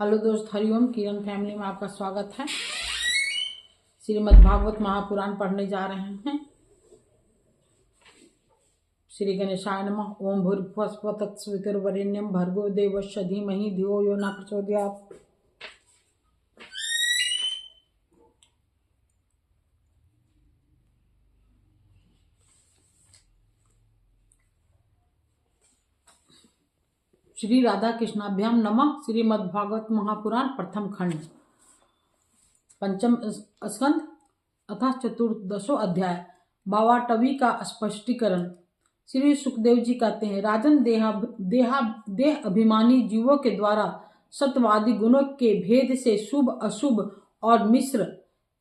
Hello दोस्त, हरिओम। किरण family में आपका स्वागत है। श्रीमद् भागवत महापुराण पढ़ने जा रहे हैं। श्री गणेशाय नमः। ओम भूर्भुवः स्वः तत्सवितुर्वरेण्यं भर्गो देवस्य धीमहि धियो यो न प्रचोदयात्। श्री राधा कृष्णाभ्याम नमः। श्रीमद् भागवत महापुराण प्रथम खंड पंचम स्कंद अतः चतुर्दशो अध्याय। बावाटवी का स्पष्टीकरण। श्री सुखदेव जी कहते हैं, राजन, देह अभिमानी जीवों के द्वारा सत्वादि गुणों के भेद से शुभ, अशुभ और मिश्र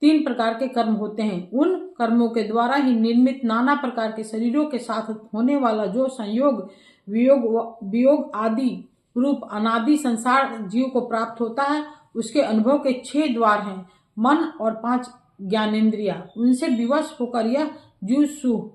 तीन प्रकार के कर्म होते हैं। उन कर्मों के द्वारा ही निर्मित नाना प्रकार के शरीरों के साथ होने वाला जो संयोग, वियोग आदि रूप अनादि संसार जीव को प्राप्त होता है, उसके अनुभव के 6 द्वार हैं। मन और 5 ज्ञानेंद्रिया। उनसे विवश होकर यह जीव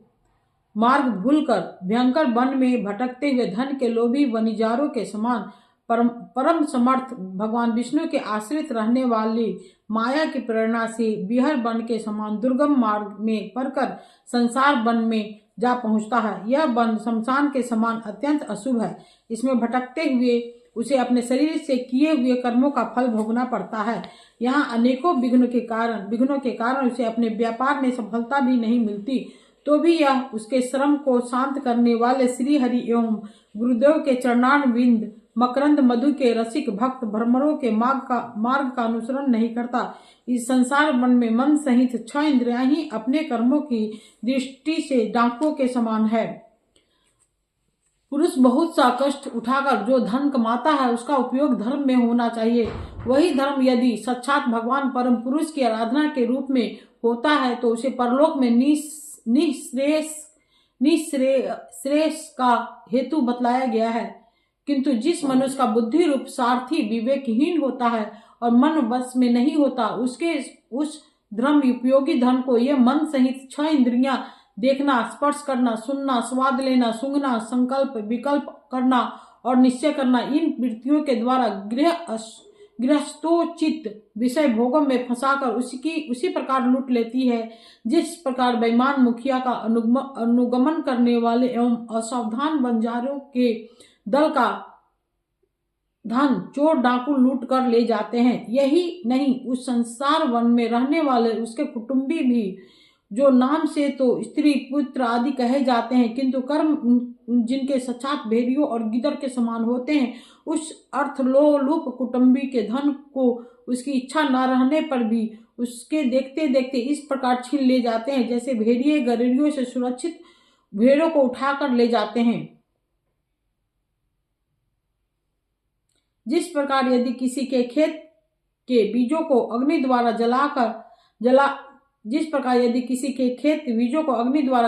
मार्ग भूलकर भयंकर वन में भटकते हुए धन के लोभी वनिजारों के समान परम समर्थ भगवान विष्णु के आश्रित रहने वाली माया की प्रेरणा से बिहर वन के समान दुर्गम मार्ग में पड़कर संसार वन में जा पहुंचता है। यह वन शमशान के समान अत्यंत अशुभ है। इसमें भटकते हुए उसे अपने शरीर से किए हुए कर्मों का फल भोगना पड़ता है। यहाँ अनेकों विघ्नों के कारण उसे अपने व्यापार में सफलता भी नहीं मिलती, तो भी यह उसके श्रम को शांत करने वाले श्री हरि एवं गुरुदेव के चरणारविंद मकरंद मधु के रसिक भक्त भ्रमरों के मार्ग का अनुसरण नहीं करता। इस संसार वन में मन सहित 6 इंद्रियां ही अपने कर्मों की दृष्टि से डाकुओं के समान है। पुरुष बहुत सा कष्ट उठाकर जो धन कमाता है, उसका उपयोग धर्म में होना चाहिए। वही धर्म यदि साक्षात भगवान परम पुरुष की आराधना के रूप में होता है, तो उसे परलोक में निःश्रेयस का हेतु बतलाया गया है। किंतु जिस मनुष्य का बुद्धि रूप सारथी विवेकहीन होता है और मन वश में नहीं होता, उस धर्म उपयोगी धन को ये मन सहित 6 इंद्रियां देखना, स्पर्श करना, सुनना, स्वाद लेना, सूंघना, संकल्प विकल्प करना और निश्चय करना, इन वृत्तियों के द्वारा गृहस्थोचित विषय भोगों में फंसाकर उसी प्रकार लूट लेती है, जिस प्रकार बेईमान मुखिया का अनुगमन करने वाले एवं असावधान बंजारों के दल का धन चोर डाकू लूट कर ले जाते हैं। यही नहीं, उस संसार वन में रहने वाले उसके कुटुंबी भी, जो नाम से तो स्त्री पुत्र आदि कहे जाते हैं, किंतु कर्म जिनके सचात भेड़ियों और गिदड़ के समान होते हैं, उस अर्थलोलुप कुटुंबी के धन को उसकी इच्छा न रहने पर भी उसके देखते देखते इस प्रकार छीन ले जाते हैं, जैसे भेड़िए गरीरियों से सुरक्षित भेड़ों को उठाकर ले जाते हैं। जिस प्रकार यदि किसी के खेत के बीजों को अग्नि द्वारा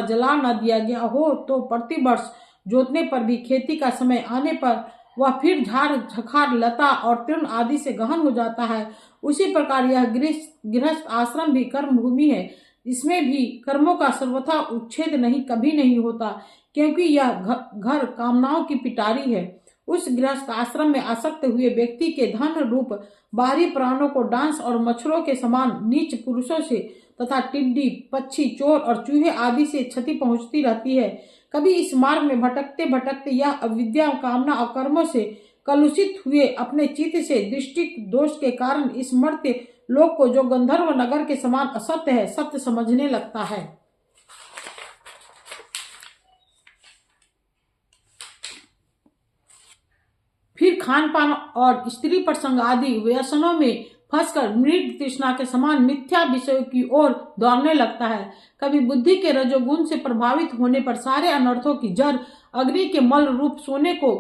जला न दिया गया हो, तो प्रतिवर्ष जोतने पर भी खेती का समय आने पर वह फिर झाड़ झखार लता और तृण आदि से गहन हो जाता है। उसी प्रकार यह गृहस्थ आश्रम भी कर्म भूमि है। इसमें भी कर्मों का सर्वथा उच्छेद कभी नहीं होता, क्योंकि यह घर कामनाओं की पिटारी है। उस गृहस्थ आश्रम में आसक्त हुए व्यक्ति के धन रूप बाहरी प्राणों को डांस और मच्छरों के समान नीच पुरुषों से तथा टिड्डी, पक्षी, चोर और चूहे आदि से क्षति पहुंचती रहती है। कभी इस मार्ग में भटकते भटकते यह अविद्या, कामना और कर्मों से कलुषित हुए अपने चित्त से दृष्टि दोष के कारण इस मर्त्य लोक को, जो गंधर्व नगर के समान असत्य है, सत्य समझने लगता है। फिर खान पान और स्त्री प्रसंग आदि व्यसनों में फंसकर मृग तृष्णा के समान मिथ्या विषयों की ओर दौड़ने लगता है। कभी बुद्धि के रजोगुण से प्रभावित होने पर सारे अनर्थों की जड़ अग्नि के मल रूप सोने को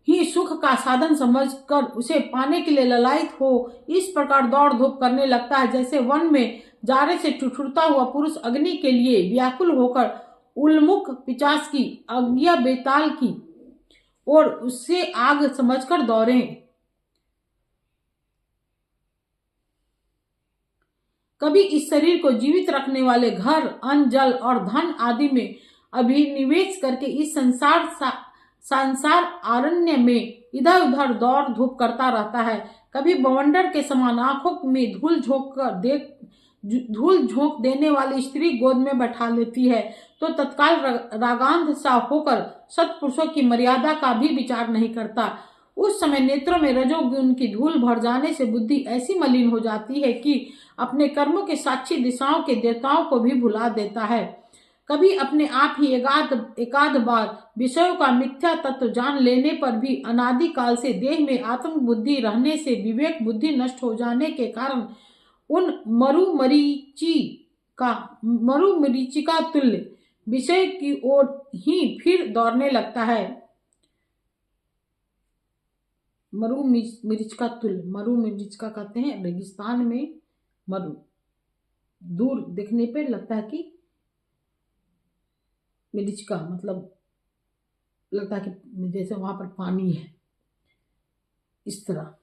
ही सुख का साधन समझकर उसे पाने के लिए ललायित हो इस प्रकार दौड़ धूप करने लगता है, जैसे वन में जारे से ठुठुरता हुआ पुरुष अग्नि के लिए व्याकुल होकर उन्मुख पिचास की आज्ञा बेताल की और उससे आग समझकर दौड़े। कभी इस शरीर को जीवित रखने वाले घर, अन्न, जल और धन आदि में अभिनिवेश करके इस संसार संसार आरण्य में इधर उधर दौड़ धूप करता रहता है। कभी बवंडर के समान आंखों में धूल झोंक देने वाली स्त्री गोद में बैठा लेती है तो तत्काल रागांध सा होकर सत्पुरुषों की मर्यादा का भी विचार नहीं करता। उस समय नेत्रों में रजोगुण की धूल भर जाने से बुद्धि ऐसी मलिन हो जाती है कि अपने कर्मों के साक्षी दिशाओं के देवताओं को भी भुला देता है। कभी अपने आप ही एकाध बार विषयों का मिथ्या तत्व जान लेने पर भी अनादि काल से देह में आत्म बुद्धि रहने से विवेक बुद्धि नष्ट हो जाने के कारण उन मरुमरीचिका तुल्य विषय की ओर ही फिर दौड़ने लगता है। मरुमरीचिका कहते हैं रेगिस्तान में मरु, दूर देखने पे लगता है कि मरीचिका मतलब लगता है कि जैसे वहां पर पानी है, इस तरह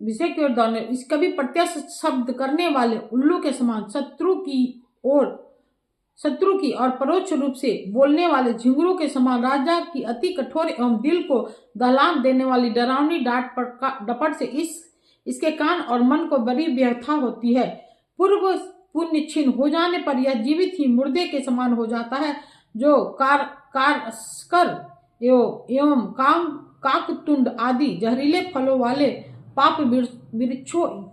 विषय की ओर दौड़ने। इस कभी प्रत्यक्ष शब्द करने वाले उल्लू के समान शत्रु की और परोक्ष रूप से बोलने वाले झिंगुरों के समान राजा की अति कठोर एवं दिल को दहलान देने वाली डरावनी डांट डपट से इसके कान और मन को बड़ी व्यथा होती है। पूर्व पुण्य छीन हो जाने पर यह जीवित ही मुर्दे के समान हो जाता है, जो कारस्कर एवं काकतुंड आदि जहरीले फलों वाले पाप वृक्षों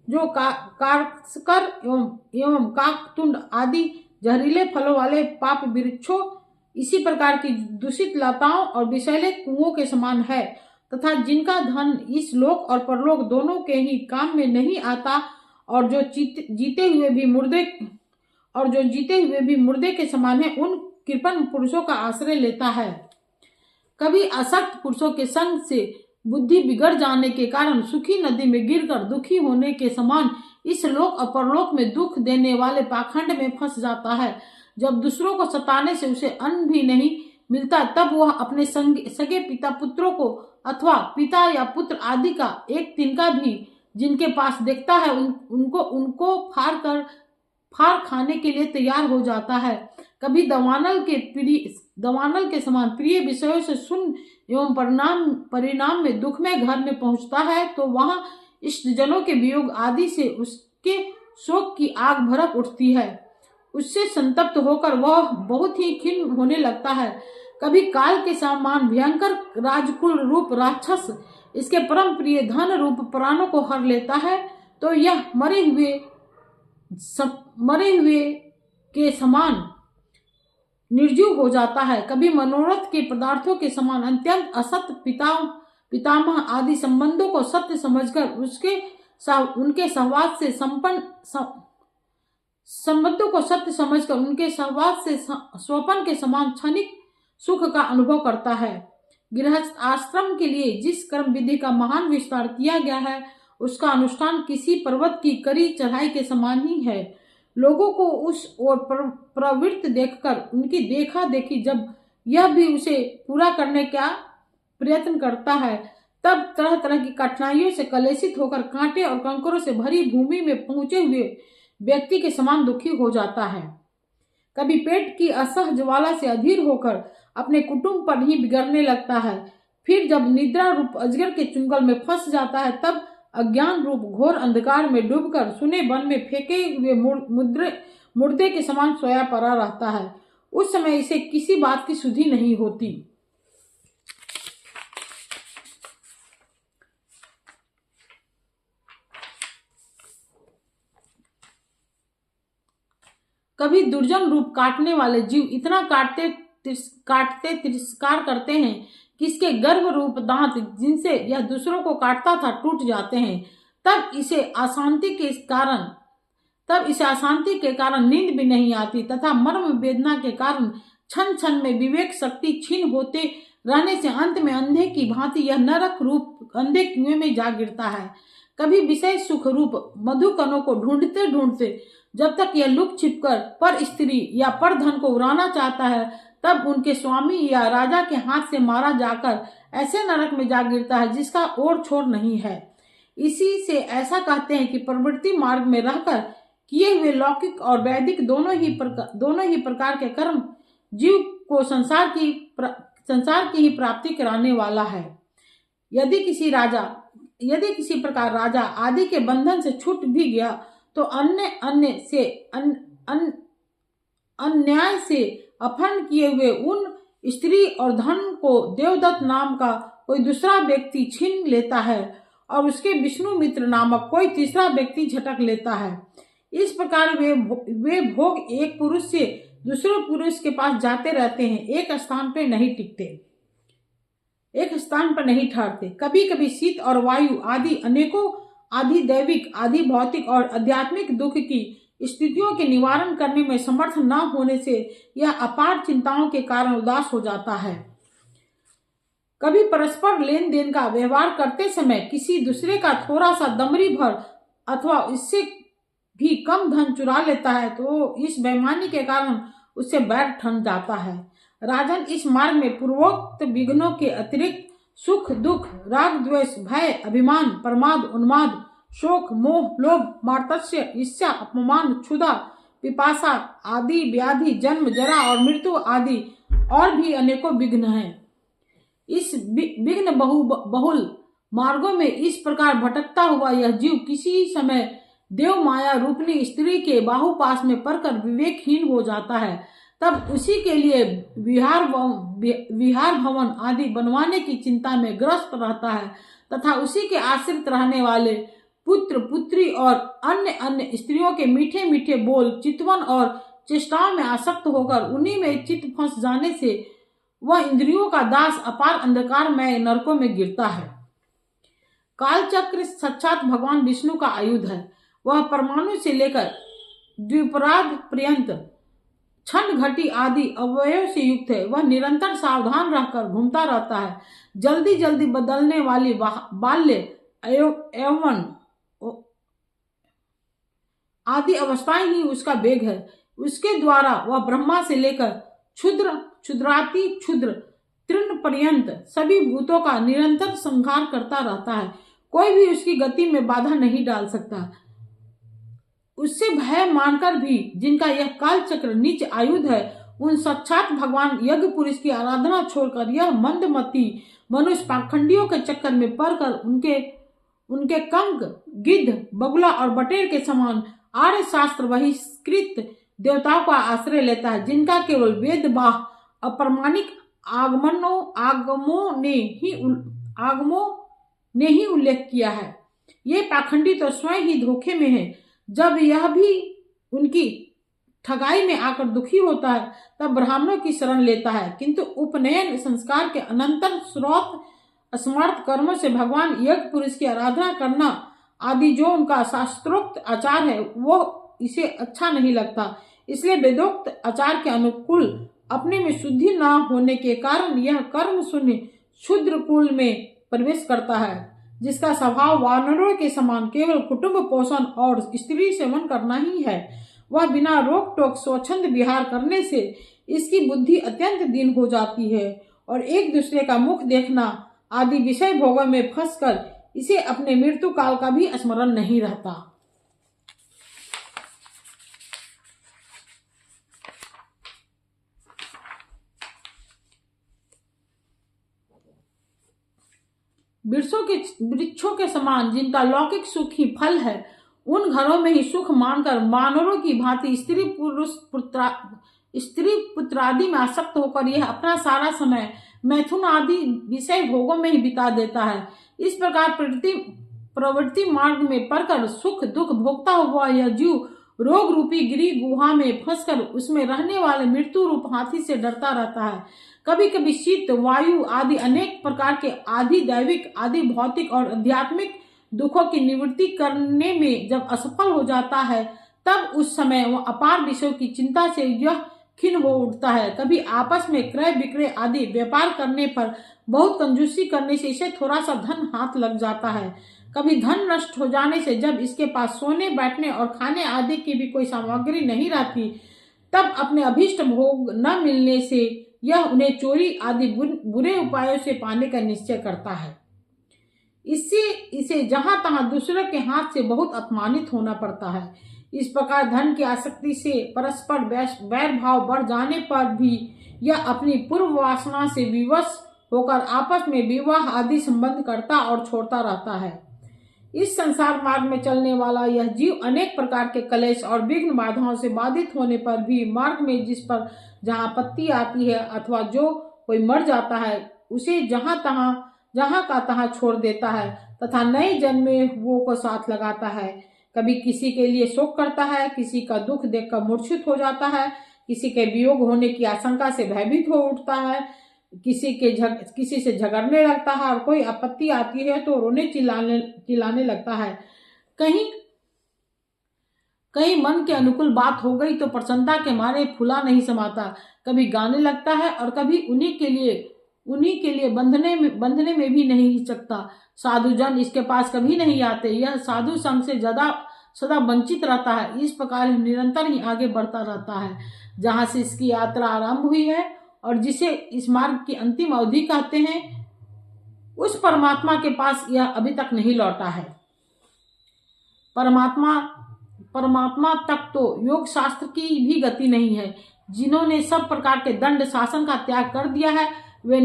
जो कारस्कर एवं काकतुंड आदि जहरीले फलों वाले पाप वृक्षों इसी प्रकार की दूषित लताओं और विषैले कुओं के समान है, तथा जिनका धन इस लोक और परलोक दोनों के ही काम में नहीं आता और जो जीते हुए भी मुर्दे के समान है, उन कृपण पुरुषों का आश्रय लेता है। कभी असक्त पुरुषों के संग से बुद्धि बिगड़ जाने के कारण सुखी नदी में गिरकर दुखी होने के समान इस लोक और परलोक में दुख देने वाले पाखंड में फंस जाता है। जब दूसरों को सताने से उसे अन्न भी नहीं मिलता, तब वह अपने सगे पिता पुत्रों को अथवा पिता या पुत्र आदि का एक तिनका भी जिनके पास देखता है उनको फाड़ खाने के लिए तैयार हो जाता है। कभी दवानल के समान प्रिय विषयों से सुन एवं परिणाम में दुख में घर में पहुंचता है तो वहां इष्टजनों के वियोग आदि से उसके शोक की आग भड़क उठती है। उससे संतप्त होकर वह बहुत ही खिन्न होने लगता है। कभी काल के समान भयंकर राजकुल रूप राक्षस इसके परम प्रिय धन रूप प्राणों को हर लेता है तो यह मरे हुए के समान निर्जीव हो जाता है। कभी मनोरथ के पदार्थों के समान अत्यंत असत्य पितामह आदि संबंधों को सत्य समझकर उनके सहवास से संबंधों को सत्य समझकर उनके सहवास से स्वपन के समान क्षणिक सुख का अनुभव करता है। गृहस्थ आश्रम के लिए जिस कर्म विधि का महान विस्तार किया गया है उसका अनुष्ठान किसी पर्वत की कड़ी चढ़ाई के समान ही है। लोगों को उस ओर प्रवृत्त देखकर उनकी देखा देखी जब यह भी उसे पूरा करने का प्रयत्न करता है, तब तरह तरह की कठिनाइयों से कलेशित होकर कांटे और कंकरों से भरी भूमि में पहुंचे हुए व्यक्ति के समान दुखी हो जाता है। कभी पेट की असह ज्वाला से अधीर होकर अपने कुटुंब पर ही बिगड़ने लगता है। फिर जब निद्रा रूप अजगर के चुंगल में फंस जाता है तब अज्ञान रूप घोर अंधकार में डूबकर सुने वन में फेंके हुए मुर्दे के समान सोया पड़ा रहता है। उस समय इसे किसी बात की सुधि नहीं होती। कभी दुर्जन रूप काटने वाले जीव इतना काटते तिरस्कार करते हैं कि इसके गर्भ रूप दांत जिनसे यह दूसरों को काटता था टूट जाते हैं। तब इसे अशांति के कारण नींद भी नहीं आती तथा मर्म वेदना के कारण क्षण क्षण में विवेक शक्ति छीन होते रहने से अंत में अंधे की भांति यह नरक रूप अंधे कुएं में जा गिरता है। कभी विषय सुख रूप मधुकणों को ढूंढते ढूंढते जब तक यह लुक छिपकर पर स्त्री या पर धन को उड़ाना चाहता है तब उनके स्वामी या राजा के हाथ से मारा जाकर ऐसे नरक में जा गिरता है जिसका ओर छोर नहीं है। इसी से ऐसा कहते हैं कि प्रवृत्ति मार्ग में रहकर किए हुए लौकिक और वैदिक दोनों ही प्रकार के कर्म जीव को संसार की ही प्राप्ति कराने वाला है। यदि किसी प्रकार राजा आदि के बंधन से छूट भी गया तो अन्याय से अपहरण किए हुए उन स्त्री और धन को देवदत्त नाम का कोई दूसरा व्यक्ति छीन लेता है और उसके विष्णु मित्र नामक कोई तीसरा व्यक्ति झटक लेता है। इस प्रकार वे भोग एक पुरुष से दूसरे पुरुष के पास जाते रहते हैं, एक स्थान पर नहीं ठहरते। कभी कभी शीत और वायु आदि अनेकों आदि दैविक, आदि भौतिक और आध्यात्मिक दुख की स्थितियों के निवारण करने में समर्थ न होने से यह अपार चिंताओं के कारण उदास हो जाता है। कभी परस्पर लेन देन का व्यवहार करते समय किसी दूसरे का थोड़ा सा दमड़ी भर अथवा इससे भी कम धन चुरा लेता है तो इस बेईमानी के कारण उससे बैर ठन जाता है। राजन, इस मार्ग में पूर्वोक्त विघ्नों के अतिरिक्त सुख दुख, राग द्वेष, भय, अभिमान, प्रमाद, उन्माद, शोक, मोह, लोभ, मार्तस्य, ईर्ष्या, अपमान, क्षुधा, पिपासा आदि व्याधि, जन्म, जरा और मृत्यु आदि और भी अनेकों विघ्न हैं। इस विघ्न बहुल मार्गों में इस प्रकार भटकता हुआ यह जीव किसी समय देव माया रूपनी स्त्री के बाहुपास में पड़कर विवेकहीन हो जाता है। तब उसी के लिए विहार भवन आदि बनवाने की चिंता में ग्रस्त रहता है तथा उसी के आश्रित रहने वाले पुत्र पुत्री और अन्य स्त्रियों के मीठे मीठे बोल, चितवन और चेष्टाओं में आसक्त होकर उन्हीं में चित्त फंस जाने से वह इंद्रियों का दास अपार अंधकार में नरकों में गिरता है। कालचक्र साक्षात भगवान विष्णु का आयुध है। वह परमाणु से लेकर द्विपराध पर्यंत क्षण घटी आदि अवयव से युक्त है। वह निरंतर सावधान रहकर घूमता रहता है। जल्दी जल्दी बदलने वाली बाल्य, यौवन आदि अवस्थाएं ही उसका वेग है। उसके द्वारा वह ब्रह्मा से लेकर क्षुद्र, क्षुद्राति क्षुद्र तृण पर्यंत सभी भूतों का निरंतर संहार करता रहता है। कोई भी उसकी गति में बाधा नहीं डाल सकता। उससे भय मानकर भी जिनका यह काल चक्र नीच आयुध है, उन साक्षात भगवान यज्ञ पुरुष की आराधना छोड़कर यह मंदमती मनुष्य पाखंडियों के चक्कर में पड़कर उनके कंक, गिद्ध, बगुला और बटेर के समान आर्य शास्त्र बहिष्कृत देवताओं का आश्रय लेता है, जिनका केवल वेद बाह अप्रमाणिक आगमों ने ही उल्लेख किया है। ये पाखंडी तो स्वयं ही धोखे में है। जब यह भी उनकी ठगाई में आकर दुखी होता है तब ब्राह्मणों की शरण लेता है, किंतु उपनयन संस्कार के अनंतर श्रोत स्मार्त कर्मों से भगवान यज्ञ पुरुष की आराधना करना आदि जो उनका शास्त्रोक्त आचार है वो इसे अच्छा नहीं लगता। इसलिए वेदोक्त आचार के अनुकूल अपने में शुद्धि न होने के कारण यह कर्म शून्य क्षुद्र कुल में प्रवेश करता है, जिसका स्वभाव वानरों के समान केवल कुटुंब पोषण और स्त्री सेवन करना ही है। वह बिना रोक टोक स्वच्छंद विहार करने से इसकी बुद्धि अत्यंत दीन हो जाती है और एक दूसरे का मुख देखना आदि विषय भोगों में फंसकर इसे अपने मृत्यु काल का भी स्मरण नहीं रहता। वृक्षों के समान जिनका लौकिक सुख ही फल है, उन घरों में ही सुख मानकर मानवों की भांति स्त्री पुत्रादि में आसक्त होकर यह अपना सारा समय मैथुन आदि विषय भोगों में ही बिता देता है। इस प्रकार प्रवृत्ति मार्ग में पड़कर सुख दुख भोगता हुआ यह जीव रोग रूपी गिरी गुहा में फंसकर उसमें रहने वाले मृत्यु रूप हाथी से डरता रहता है। कभी कभी शीत, वायु आदि अनेक प्रकार के आदि दैविक, आदि भौतिक और आध्यात्मिक दुखों की निवृत्ति करने में जब असफल हो जाता है तब उस समय वह अपार विषयों की चिंता से यह खिन्न हो उठता है। कभी आपस में क्रय विक्रय आदि व्यापार करने पर बहुत कंजूसी करने से इसे थोड़ा सा धन हाथ लग जाता है। कभी धन नष्ट हो जाने से जब इसके पास सोने बैठने और खाने आदि की भी कोई सामग्री नहीं रहती तब अपने अभीष्ट भोग न मिलने से यह उन्हें चोरी आदि बुरे उपायों से पाने का निश्चय करता है। इससे इसे जहां तहां दूसरों के हाथ से बहुत अपमानित होना पड़ता है। इस प्रकार धन की आसक्ति से परस्पर वैर भाव बढ़ जाने पर भी यह अपनी पूर्व वासना से विवश होकर आपस में विवाह आदि संबंध करता और छोड़ता रहता है। इस संसार मार्ग में चलने वाला यह जीव अनेक प्रकार के कलेश और विघ्न बाधाओं से बाधित होने पर भी मार्ग में जिस पर जहाँ आपत्ति आती है अथवा जो कोई मर जाता है उसे जहाँ का तहाँ छोड़ देता है तथा नए जन्म में वो को साथ लगाता है। कभी किसी के लिए शोक करता है, किसी का दुख देखकर मूर्छित हो जाता है, किसी के वियोग होने की आशंका से भयभीत हो उठता है, किसी से झगड़ने लगता है और कोई आपत्ति आती है तो रोने चिल्लाने लगता है। कहीं मन के अनुकूल बात हो गई तो प्रसन्नता के मारे फुला नहीं समाता, कभी गाने लगता है और कभी उन्हीं के लिए बंधने में भी नहीं हिचकता। साधुजन इसके पास कभी नहीं आते, यह साधु संग से सदा वंचित रहता है। इस प्रकार निरंतर ही आगे बढ़ता रहता है। जहाँ से इसकी यात्रा आरंभ हुई है और जिसे इस मार्ग की अंतिम अवधि कहते हैं, उस परमात्मा के पास यह अभी तक नहीं लौटा है। परमात्मा तक तो योग शास्त्र की भी गति नहीं है। जिन्होंने सब प्रकार के दंड शासन का त्याग कर दिया है वे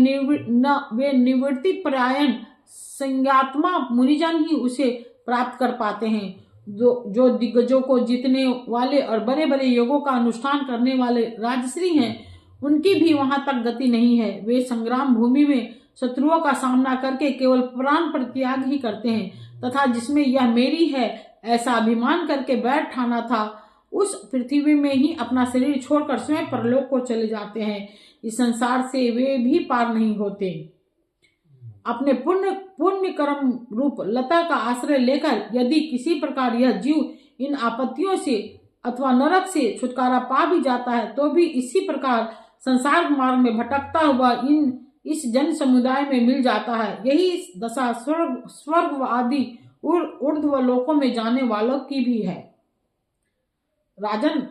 निवृत्ति परायण संज्ञात्मा मुनिजन ही उसे प्राप्त कर पाते हैं। जो दिग्गजों को जीतने वाले और बड़े बड़े योगों का अनुष्ठान करने वाले राजश्री हैं, उनकी भी वहां तक गति नहीं है। वे संग्राम भूमि में शत्रुओं का सामना करके केवल प्राण परित्याग ही करते हैं तथा जिसमें यह मेरी है ऐसा अभिमान करके बैठ ठाना था, उस पृथ्वी में ही अपना शरीर छोड़कर स्वयं परलोक को चले जाते हैं। इस संसार से वे भी पार नहीं होते। अपने पुण्य कर्म रूप लता का आश्रय लेकर यदि किसी प्रकार यह जीव इन आपत्तियों से अथवा नरक से छुटकारा पा भी जाता है तो भी इसी प्रकार संसार मार्ग में भटकता हुआ इस जन समुदाय में मिल जाता है। यही दशा स्वर्ग आदि ऊर्ध्व लोकों में जाने वालों की भी है। राजन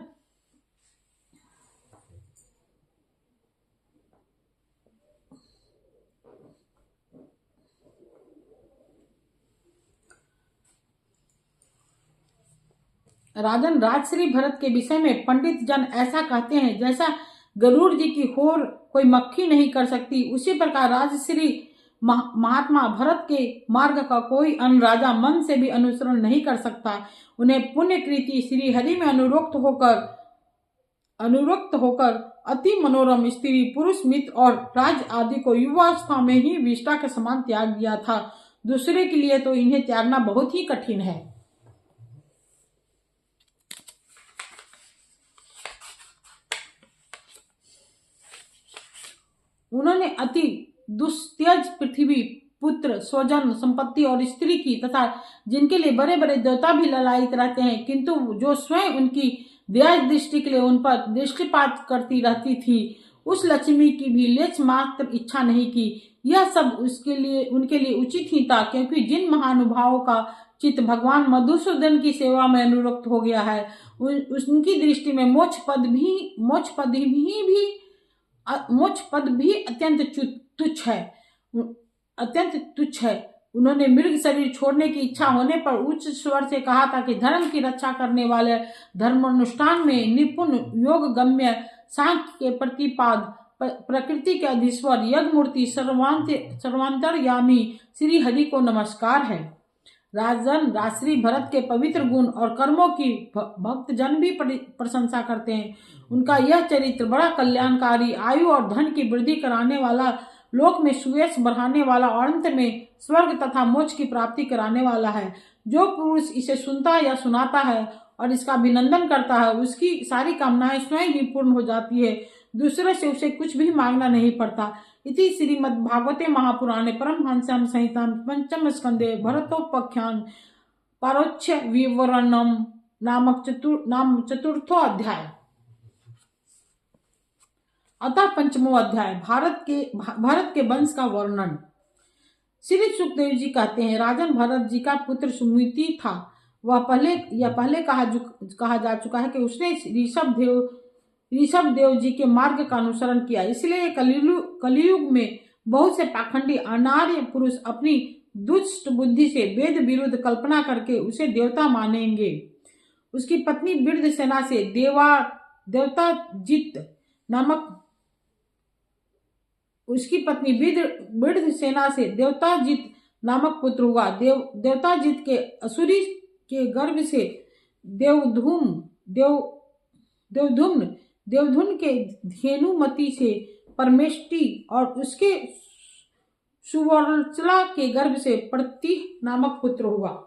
राजश्री भरत के विषय में पंडित जन ऐसा कहते हैं, जैसा गरुड़ जी की होर कोई मक्खी नहीं कर सकती, उसी प्रकार राजश्री महात्मा भरत के मार्ग का कोई अन्य राजा मन से भी अनुसरण नहीं कर सकता। उन्हें पुण्यकृति श्री हरि में अनुरक्त होकर अति मनोरम स्त्री पुरुष मित्र और राज आदि को युवावस्था में ही विष्टा के समान त्याग दिया था। दूसरे के लिए तो इन्हें त्यागना बहुत ही कठिन है। उन्होंने अति दुस्त्यज पृथ्वी, पुत्र, स्वजन, संपत्ति और स्त्री की तथा जिनके लिए बड़े बड़े देवता भी ललायित रहते हैं, किंतु जो स्वयं उनकी दया दृष्टि के लिए उन पर दृष्टिपात करती रहती थी, उस लक्ष्मी की भी लेच मात्र इच्छा नहीं की। यह सब उनके लिए उचित ही था, क्योंकि जिन महानुभावों का चित्त भगवान मधुसूदन की सेवा में अनुरक्त हो गया है, उनकी दृष्टि में मोक्ष पद भी अत्यंत तुच्छ है। उन्होंने मृग शरीर छोड़ने की इच्छा होने पर उच्च स्वर से कहा था कि धर्म की रक्षा करने वाले धर्मानुष्ठान में निपुण योग गम्य सांख्य के प्रतिपाद प्रकृति के अधीश्वर यज्ञमूर्ति सर्वांतरयामी श्री हरि को नमस्कार है। राजन राजश्री भरत के पवित्र गुण और कर्मों की भक्तजन भी प्रशंसा करते हैं। उनका यह चरित्र बड़ा कल्याणकारी, आयु और धन की वृद्धि कराने वाला, लोक में सुयश बढ़ाने वाला और अंत में स्वर्ग तथा मोक्ष की प्राप्ति कराने वाला है। जो पुरुष इसे सुनता या सुनाता है और इसका अभिनंदन करता है, उसकी सारी कामनाएं स्वयं ही पूर्ण हो जाती है, दूसरे से उसे कुछ भी मांगना नहीं पड़ता। इति श्रीमद्भागवते महापुराणे परमहंस्यां संहितां पंचम स्कंदे भरतोपाख्यान पारोच्य विवरणम नाम चतुर्थो अध्याय। अतः पंचमो अध्याय भारत के वंश का वर्णन। श्री सुखदेव जी कहते हैं, राजन भरत जी का पुत्र सुमिति था। वह पहले कहा जा चुका है कि उसने ऋषभ देव जी के मार्ग का अनुसरण किया। इसलिए कलियुग में बहुत से पाखंडी अनार्य पुरुष अपनी दुष्ट बुद्धि से वेद विरुद्ध कल्पना करके उसे देवता मानेंगे। उसकी पत्नी बिरध सेना से देवताजित नामक उसकी पत्नी बिरध सेना से देवताजित नामक पुत्र हुआ। देवताजित के असुरी के गर्भ से देवधुन के धेनुमती से परमेष्टि और उसके सुवर्चला के गर्भ से प्रति नामक पुत्र हुआ।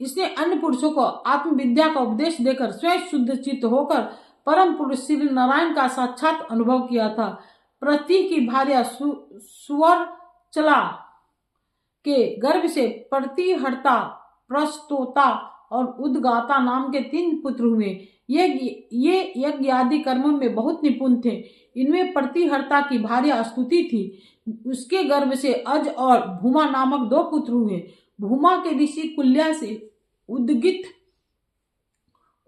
इसने अन्य पुरुषों को आत्मविद्या का उपदेश देकर स्वयं शुद्ध चित्त होकर परम पुरुष श्री नारायण का साक्षात अनुभव किया था। प्रति की भार्या सुवर्चला के गर्भ से प्रतिहर्ता, प्रस्तोता और उद्गाता नाम के 3 पुत्र हुए। ये यज्ञ आदि कर्मों में बहुत निपुण थे। इनमें प्रतिहर्ता की भार्या स्तुति थी। उसके गर्भ से अज और भूमा नामक 2 पुत्र हुए। भूमा के ऋषि कुल्या से उद्गित,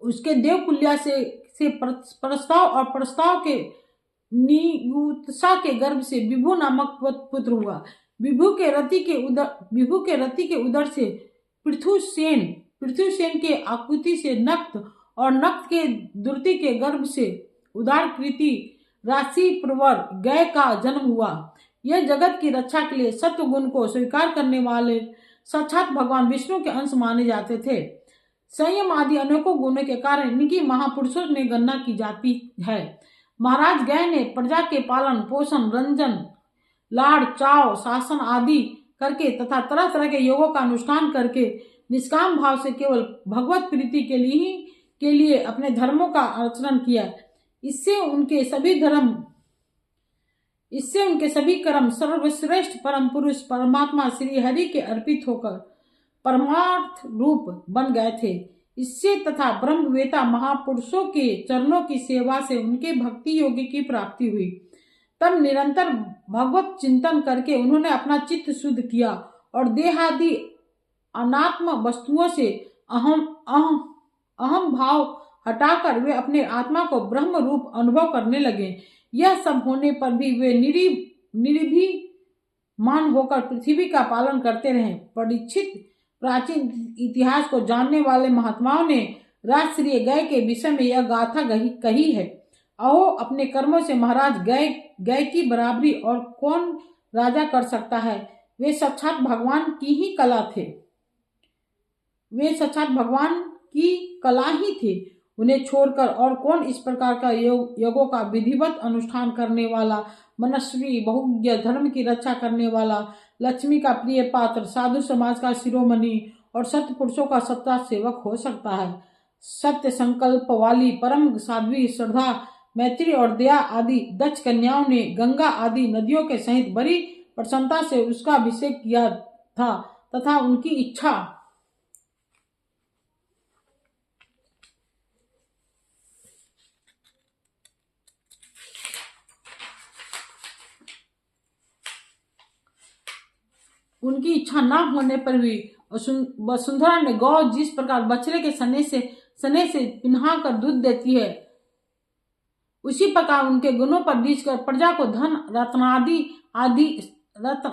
उसके देव कुल्या से प्रस्ताव और प्रस्ताव के नियुत्सा के गर्भ से विभु नामक पुत्र हुआ। विभु के रति के उदर से पृथुसेन के आकृति से नक्त और नक्त के दुर्ति के गर्भ से उदारकृति राशि प्रवर गय का जन्म हुआ। यह जगत की रक्षा के लिए सत्व गुण को स्वीकार करने वाले साक्षात भगवान विष्णु के अंश माने जाते थे। संयम आदि अनेकों गुणों के कारण इनकी महापुरुषों में गणना की जाती है। महाराज गय ने प्रजा के पालन पोषण, रंजन, लाड़, चाव, शासन आदि करके तथा तरह तरह के योगों का अनुष्ठान करके निष्काम भाव से केवल भगवत प्रीति के लिए अपने धर्मों का आचरण किया। इससे उनके सभी कर्म सर्वश्रेष्ठ परम पुरुष परमात्मा श्री हरि के अर्पित होकर परमार्थ रूप बन गए थे। इससे तथा ब्रह्मवेता महापुरुषों के चरणों की सेवा से उनके भक्ति योगी की प्राप्ति हुई। तब निरंतर भगवत चिंतन करके उन्होंने अपना चित्त शुद्ध किया और देहादि अनात्म वस्तुओं से अहम भाव हटाकर वे अपने आत्मा को ब्रह्म रूप अनुभव करने लगे। यह सब होने पर भी वे निर्भीमान होकर पृथ्वी का पालन करते रहे। परीक्षित प्राचीन इतिहास को जानने वाले महात्माओं ने राजश्री गय के विषय में यह गाथा कही है। अहो, अपने कर्मों से महाराज गय की बराबरी और कौन राजा कर सकता है। वे साक्षात भगवान की ही कला थे। वे साक्षात भगवान की कला ही थे। उन्हें छोड़कर और कौन इस प्रकार का योगों का विधिवत अनुष्ठान करने वाला, मनस्वी, बहुज्ञ, धर्म की रक्षा करने वाला, लक्ष्मी का प्रिय पात्र, साधु समाज का शिरोमणि और सत्य पुरुषों का सत्ता सेवक हो सकता है। सत्य संकल्प वाली परम साध्वी श्रद्धा, मैत्री और दया आदि दक्ष कन्याओं ने गंगा आदि नदियों के सहित बड़ी प्रसन्नता से उसका अभिषेक किया था तथा उनकी इच्छा न होने पर भी वसुंधरा ने गौ जिस प्रकार बछड़े के सने से पिन्हा कर दूध देती है, उसी प्रकार उनके गुणों पर रीझकर प्रजा को धन, रत्न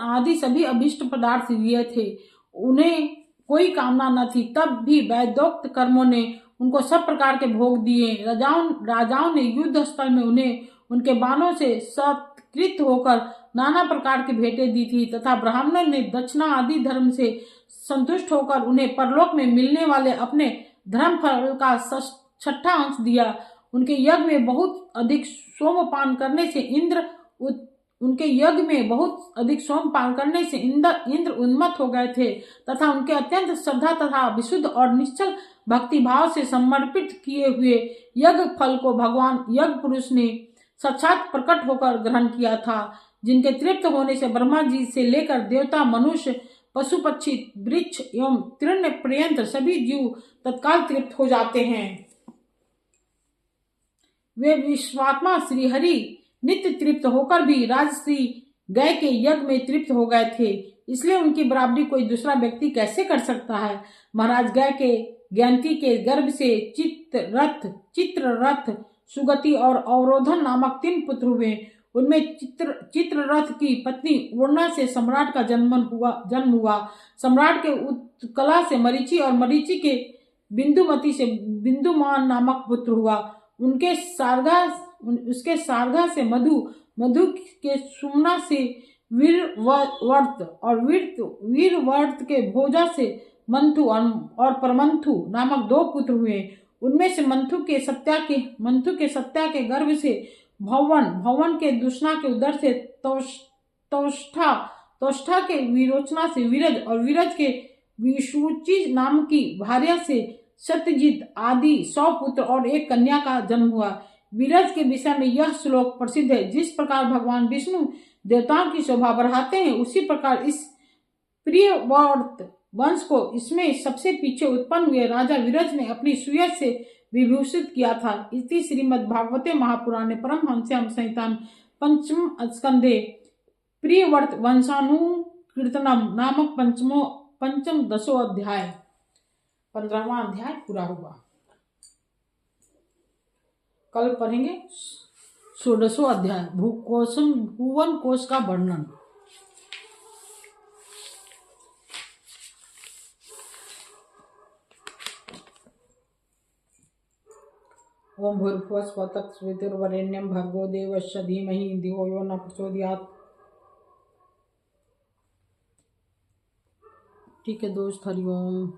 आदि सभी अभिष्ट पदार्थ दिए थे। उन्हें कोई कामना न थी, तब भी वैदोक्त कर्मों ने उनको सब प्रकार के भोग दिए। राजाओं ने युद्ध स्थल में उन्हें उनके बाणों से सत्कृत होकर नाना प्रकार की भेंटें दी थी तथा ब्राह्मणों ने दक्षिणा आदि धर्म से संतुष्ट होकर उन्हें परलोक में मिलने वाले अपने धर्म फल का 6वां अंश दिया। उनके यज्ञ में बहुत अधिक सोमपान करने से इंद्र उन्मत्त हो गए थे तथा उनके अत्यंत श्रद्धा तथा विशुद्ध और निश्चल भक्ति भाव से समर्पित किए हुए यज्ञ फल को भगवान यज्ञ पुरुष ने साक्षात प्रकट होकर ग्रहण किया था, जिनके तृप्त होने से ब्रह्मा जी से लेकर देवता, मनुष्य, पशु पक्षी, वृक्ष एवं तृण पर्यंत सभी जीव तत्काल तृप्त हो जाते हैं। वे विश्वात्मा श्री हरि नित्य तृप्त होकर भी राजश्री गय के यज्ञ में तृप्त हो गए थे, इसलिए उनकी बराबरी कोई दूसरा व्यक्ति कैसे कर सकता है। महाराज गय के ज्ञानती के गर्भ से चित्ररथ, सुगति और अवरोधन नामक 3 पुत्र हुए। उनमें चित्ररथ की पत्नी उर्णा से सम्राट का जन्म हुआ। सम्राट के उत्कला से मरीचि और मरीचि के बिंदुमती से बिंदुमान नामक पुत्र हुआ। उसके सारगा से मधु, मधु के सुमना से वीरवर्त और वीरवर्त के भोजा से मंथु और परमंथु नामक 2 पुत्र हुए। उनमें से मंथु के सत्या के गर्भ से भवन के दुष्णा के उदर से तौष्ठा के विरोचना से विरज और विरज के विशुचि नाम की भार्या से सत्यजित आदि 100 पुत्र और 1 कन्या का जन्म हुआ। विरज के विषय में यह श्लोक प्रसिद्ध है। जिस प्रकार भगवान विष्णु देवताओं की शोभा बढ़ाते हैं, उसी प्रकार इस प्रियव्रत वंश को इसमें सबसे पीछे उत्पन्न हुए राजा विरज ने अपनी सुयश से विभूषित किया था। इति श्रीमद्भागवते महापुराणे परमहंस्यां संहितां पंचम स्कंधे प्रियव्रत वंशानुकीर्तनम नामक पंचम 10वां अध्याय 15वां अध्याय पूरा हुआ। कल पढ़ेंगे 16वां अध्याय भुवन कोश का वर्णन। ओम भूर्भुवः स्वः तत्सवितुर्वरेण्यं भर्गो देवस्य धीमहि धियो यो न प्रचोदयात्। ठीक है दोस्त, हरि ओम।